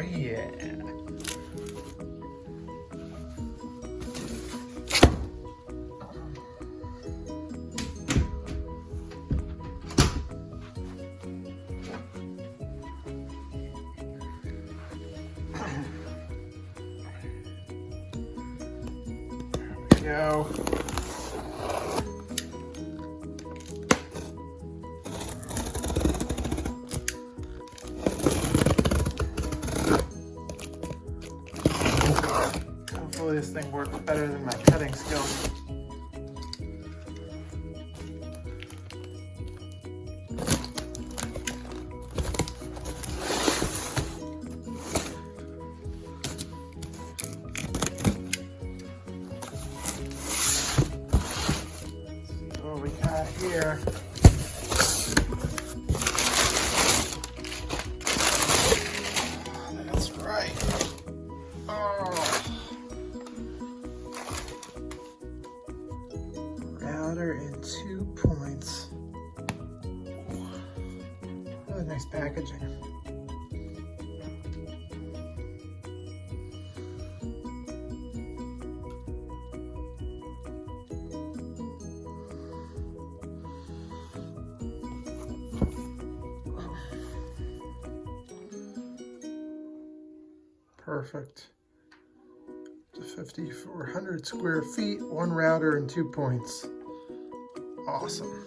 yeah. Go. Hopefully this thing works better than my cutting skills. Here. That's right. Oh. Router in 2 points. Really nice packaging. Perfect. To 5,400 square feet, 1 router and 2 points. Awesome.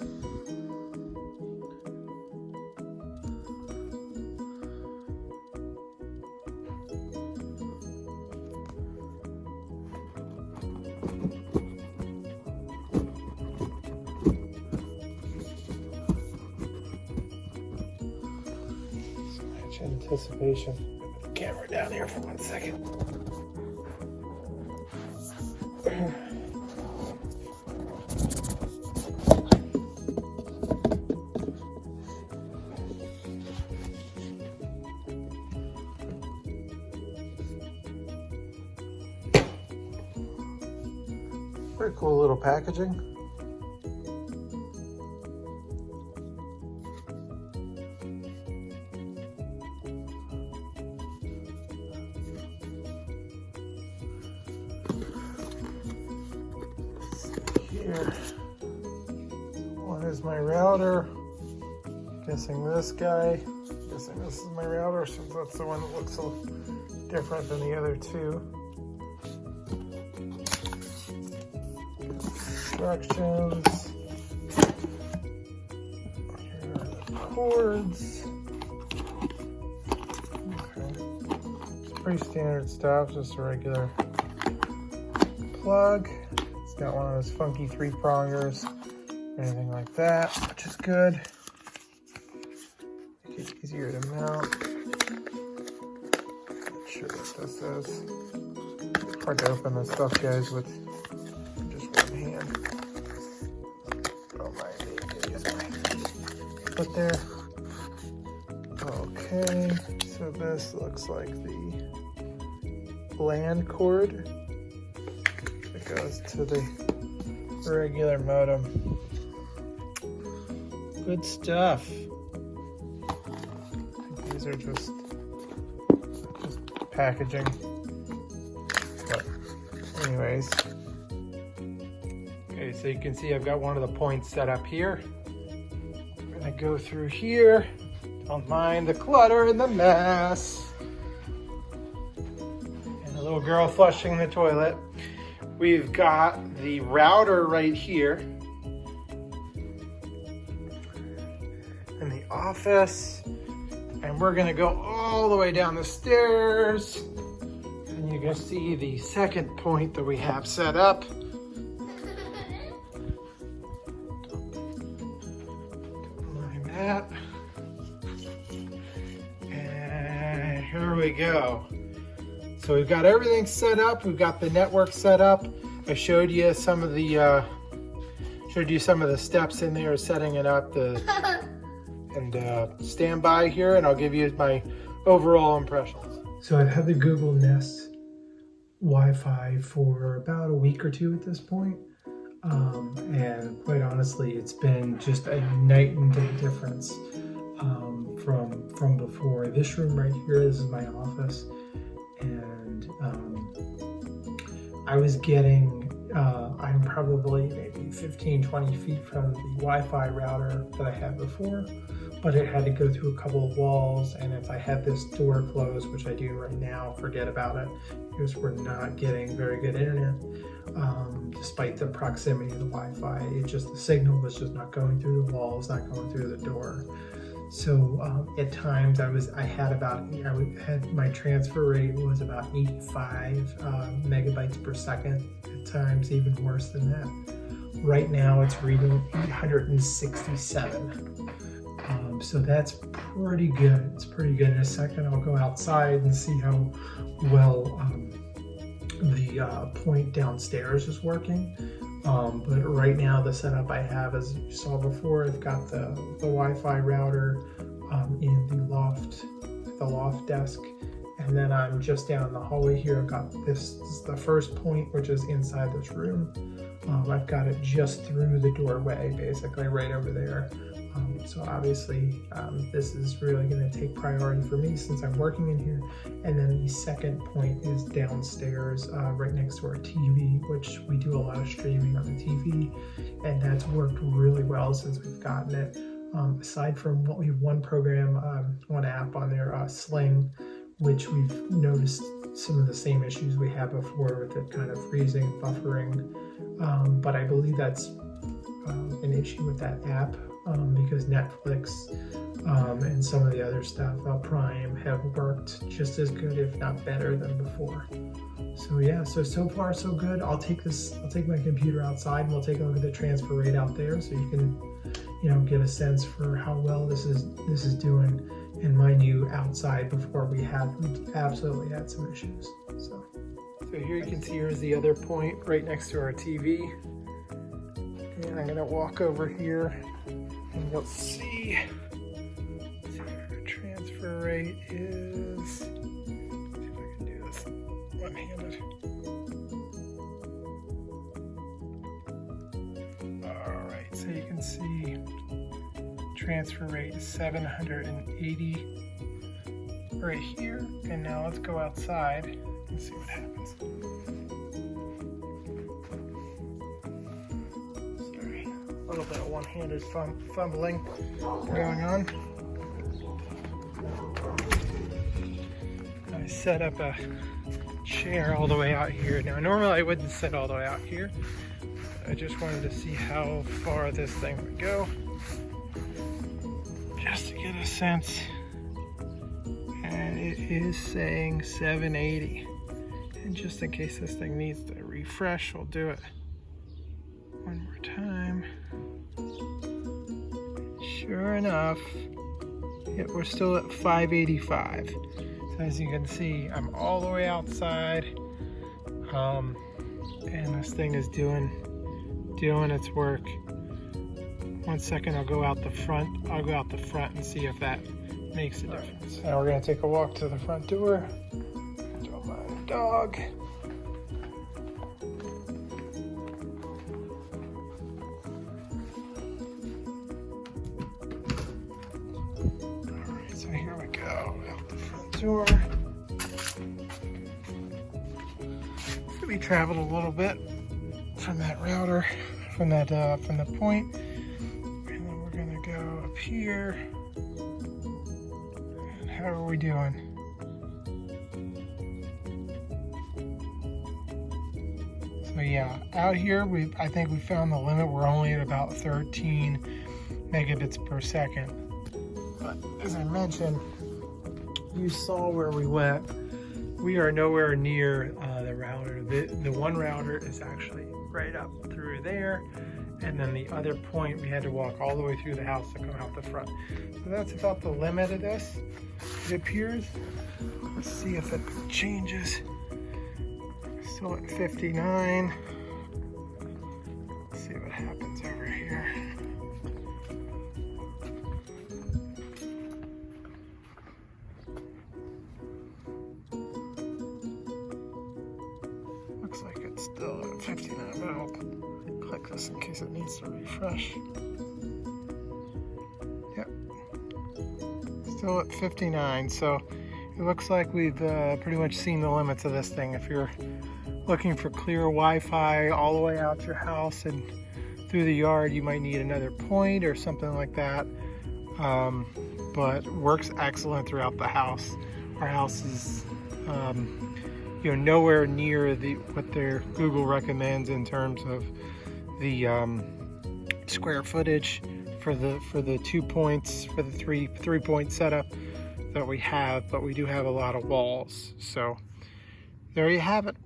So much anticipation. Camera down here for 1 second. Pretty cool little packaging. Here, one is my router. Guessing this guy. Guessing this is my router since that's the one that looks a little different than the other two. Instructions. Here are the cords. Okay. It's pretty standard stuff, just a regular plug. It's got one of those funky 3-prongers, anything like that, which is good. Make it easier to mount. Not sure what this is. Hard to open this stuff, guys, with just one hand. Don't mind me, use my foot there. Okay, so this looks like the LAN cord. Goes to the regular modem. Good stuff. I think these are just packaging. But anyways. Okay, so you can see I've got one of the points set up here. I'm gonna go through here. Don't mind the clutter and the mess. And a little girl flushing the toilet. We've got the router right here in the office, and we're gonna go all the way down the stairs, and you can see the second point that we have set up. Like that. And here we go. So we've got everything set up. We've got the network set up. I showed you some of the steps in there, setting it up. And stand by here, and I'll give you my overall impressions. So I've had the Google Nest Wi-Fi for about a week or 2 at this point, and quite honestly, it's been just a night and day difference from before. This room right here, this is my office, and I was getting, I'm probably maybe 15-20 feet from the Wi-Fi router that I had before, but it had to go through a couple of walls, and if I had this door closed, which I do right now, forget about it, because we're not getting very good internet. Despite the proximity of the Wi-Fi, the signal was just not going through the walls, not going through the door. So at times I had my transfer rate was about 85 megabytes per second. At times even worse than that. Right now it's reading 867. So that's pretty good. It's pretty good. In a second I'll go outside and see how well the point downstairs is working. But right now the setup I have, as you saw before, I've got the Wi-Fi router in the loft desk, and then I'm just down the hallway here. I've got this is the first point, which is inside this room. I've got it just through the doorway, basically right over there. So obviously this is really going to take priority for me since I'm working in here. And then the second point is downstairs, right next to our TV, which we do a lot of streaming on the TV, and that's worked really well since we've gotten it. Aside from we have one program, one app on there, Sling, which we've noticed some of the same issues we had before with it kind of freezing, buffering. But I believe that's an issue with that app. Because Netflix and some of the other stuff, Prime, have worked just as good, if not better, than before. So yeah, so far so good. I'll take my computer outside and we'll take a look at the transfer rate out there, so you can, get a sense for how well this is doing. And mind you, outside before we absolutely had some issues. So here you can see here's the other point right next to our TV, and I'm gonna walk over here. And you'll see our transfer rate is, let's see if I can do this one-handed. All right, so you can see transfer rate is 780 right here. And now let's go outside and see what happens. A little bit of one-handed fumbling going on. I set up a chair all the way out here. Now normally I wouldn't sit all the way out here. I just wanted to see how far this thing would go, just to get a sense. And it is saying 780. And just in case this thing needs to refresh, we'll do it one more time. Sure enough, we're still at 585. So as you can see, I'm all the way outside, and this thing is doing its work. 1 second, I'll go out the front. I'll go out the front and see if that makes a difference. Now we're gonna take a walk to the front door. Don't mind the dog. Door. So we traveled a little bit from that router, from the point, and then we're gonna go up here. And how are we doing? So yeah, out here I think we found the limit. We're only at about 13 megabits per second. But as I mentioned, you saw where we went. We are nowhere near the router. The one router is actually right up through there, and then the other point we had to walk all the way through the house to come out the front. So that's about the limit of this, it appears. Let's see if it changes. Still at 59. Let's see what happens over here. Looks like it's still at 59, but I'll click this in case it needs to refresh. Yep. still at 59, so it looks like we've pretty much seen the limits of this thing. If you're looking for clear Wi-Fi all the way out your house and through the yard, you might need another point or something like that, but works excellent throughout the house. Our house is nowhere near what their Google recommends in terms of the square footage for the 2 points, for the three-point setup that we have, but we do have a lot of walls. So there you have it.